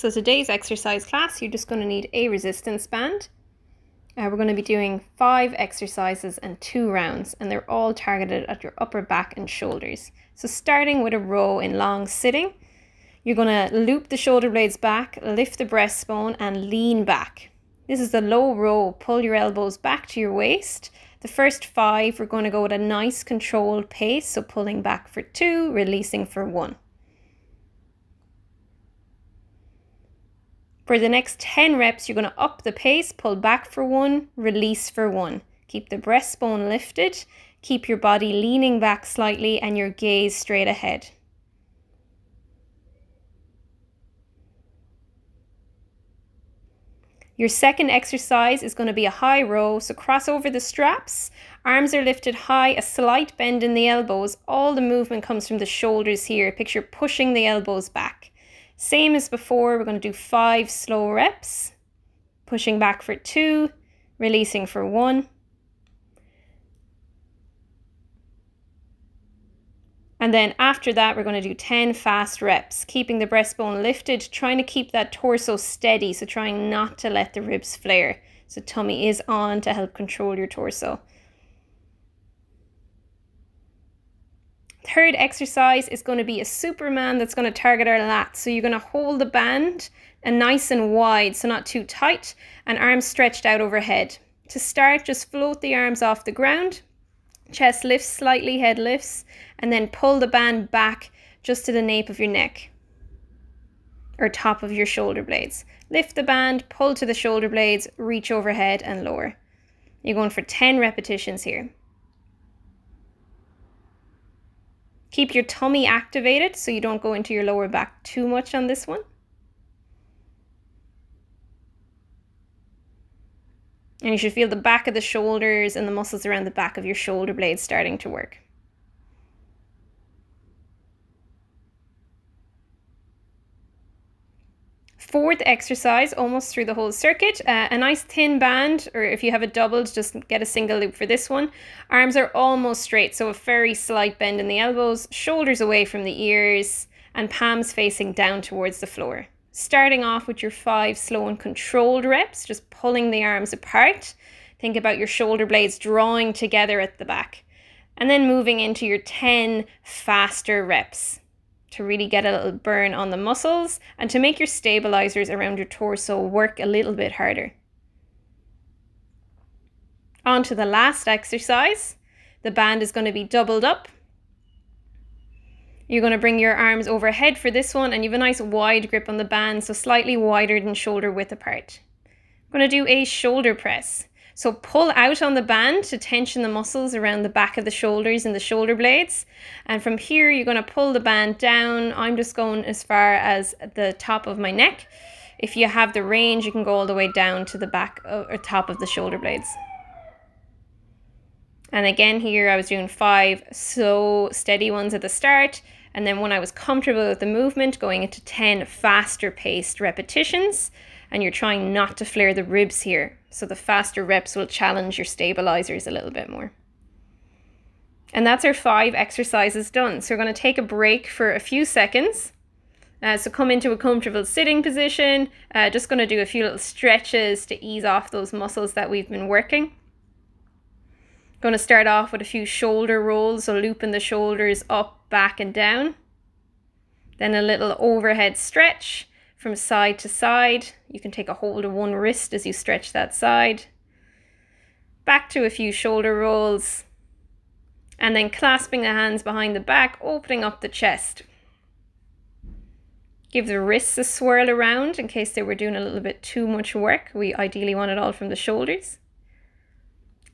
So today's exercise class, you're just going to need a resistance band. We're going to be doing 5 exercises and 2 rounds, and they're all targeted at your upper back and shoulders. So starting with a row in long sitting, you're going to loop the shoulder blades back, lift the breastbone and lean back. This is the low row. Pull your elbows back to your waist. The first 5, we're going to go at a nice controlled pace, so pulling back for 2, releasing for 1. For the next 10 reps, you're going to up the pace, pull back for 1, release for 1. Keep the breastbone lifted, keep your body leaning back slightly and your gaze straight ahead. Your second exercise is going to be a high row, so cross over the straps, arms are lifted high, a slight bend in the elbows. All the movement comes from the shoulders here. Picture pushing the elbows back. Same as before, we're going to do 5 slow reps, pushing back for 2, releasing for 1. And then after that, we're going to do 10 fast reps, keeping the breastbone lifted, trying to keep that torso steady, so trying not to let the ribs flare. So tummy is on to help control your torso. Third exercise is going to be a Superman that's going to target our lats. So you're going to hold the band and nice and wide, so not too tight, and arms stretched out overhead. To start, just float the arms off the ground, chest lifts slightly, head lifts, and then pull the band back just to the nape of your neck or top of your shoulder blades. Lift the band, pull to the shoulder blades, reach overhead and lower. You're going for 10 repetitions here. Keep your tummy activated so you don't go into your lower back too much on this one. And you should feel the back of the shoulders and the muscles around the back of your shoulder blades starting to work. Fourth exercise, almost through the whole circuit, a nice thin band, or if you have it doubled, just get a single loop for this one. Arms are almost straight, so a very slight bend in the elbows, shoulders away from the ears, and palms facing down towards the floor. Starting off with your 5 slow and controlled reps, just pulling the arms apart. Think about your shoulder blades drawing together at the back. And then moving into your 10 faster reps to really get a little burn on the muscles and to make your stabilizers around your torso work a little bit harder. On to the last exercise. The band is going to be doubled up. You're going to bring your arms overhead for this one, and you have a nice wide grip on the band, so slightly wider than shoulder width apart. I'm going to do a shoulder press. So pull out on the band to tension the muscles around the back of the shoulders and the shoulder blades. And from here, you're going to pull the band down. I'm just going as far as the top of my neck. If you have the range, you can go all the way down to the back or top of the shoulder blades. And again, here I was doing 5 slow, steady ones at the start. And then when I was comfortable with the movement, going into 10 faster paced repetitions. And you're trying not to flare the ribs here. So the faster reps will challenge your stabilizers a little bit more. And that's our 5 exercises done. So we're going to take a break for a few seconds. So come into a comfortable sitting position. Just going to do a few little stretches to ease off those muscles that we've been working. Going to start off with a few shoulder rolls, so looping the shoulders up, back and down. Then a little overhead stretch from side to side. You can take a hold of one wrist as you stretch that side. Back to a few shoulder rolls. And then clasping the hands behind the back, opening up the chest. Give the wrists a swirl around in case they were doing a little bit too much work. We ideally want it all from the shoulders.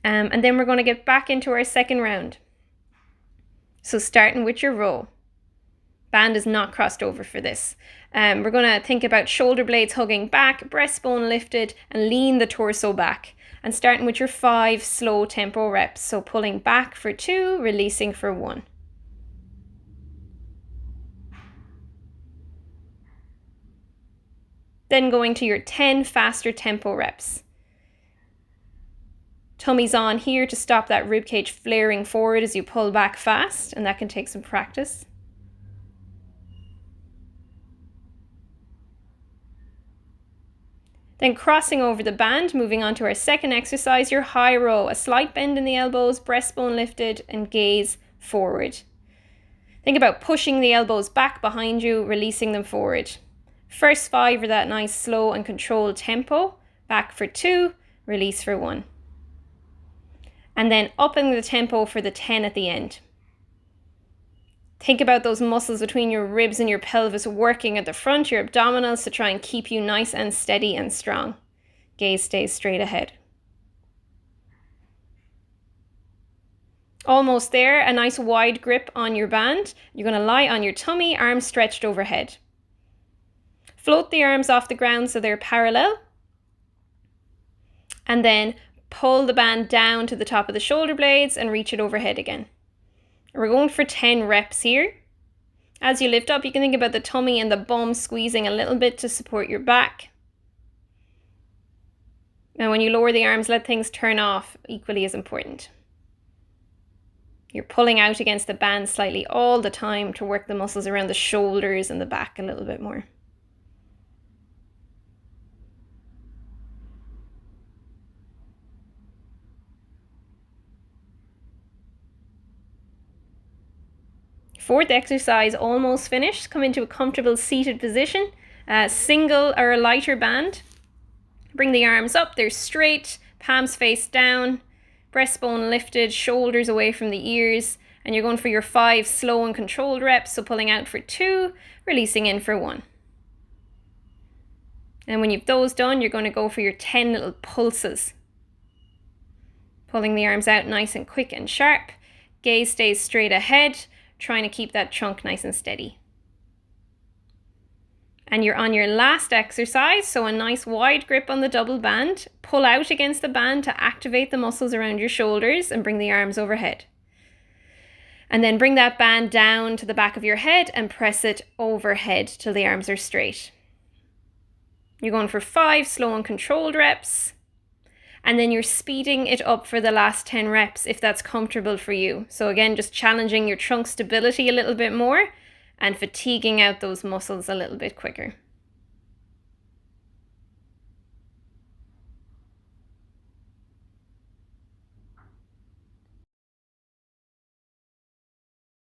And then we're going to get back into our second round. So starting with your row. Band is not crossed over for this. We're going to think about shoulder blades hugging back, breastbone lifted, and lean the torso back. And starting with your 5 slow tempo reps. So pulling back for 2, releasing for 1. Then going to your 10 faster tempo reps. Tummy's on here to stop that ribcage flaring forward as you pull back fast, and that can take some practice. Then crossing over the band, moving on to our second exercise, your high row, a slight bend in the elbows, breastbone lifted, and gaze forward. Think about pushing the elbows back behind you, releasing them forward. First 5 are that nice slow and controlled tempo. Back for 2, release for 1. And then upping the tempo for the 10 at the end. Think about those muscles between your ribs and your pelvis working at the front, your abdominals, to try and keep you nice and steady and strong. Gaze stays straight ahead. Almost there, a nice wide grip on your band. You're going to lie on your tummy, arms stretched overhead. Float the arms off the ground so they're parallel. And then pull the band down to the top of the shoulder blades and reach it overhead again. We're going for 10 reps here. As you lift up, you can think about the tummy and the bum squeezing a little bit to support your back. And when you lower the arms, let things turn off, equally as important. You're pulling out against the band slightly all the time to work the muscles around the shoulders and the back a little bit more. Fourth exercise, almost finished. Come into a comfortable seated position. Single or a lighter band. Bring the arms up, they're straight, palms face down, breastbone lifted, shoulders away from the ears. And you're going for your 5 slow and controlled reps. So pulling out for 2, releasing in for 1. And when you've those done, you're going to go for your 10 little pulses. Pulling the arms out nice and quick and sharp. Gaze stays straight ahead, trying to keep that trunk nice and steady. And you're on your last exercise, so a nice wide grip on the double band. Pull out against the band to activate the muscles around your shoulders and bring the arms overhead. And then bring that band down to the back of your head and press it overhead till the arms are straight. You're going for 5 slow and controlled reps. And then you're speeding it up for the last 10 reps if that's comfortable for you. So again, just challenging your trunk stability a little bit more and fatiguing out those muscles a little bit quicker.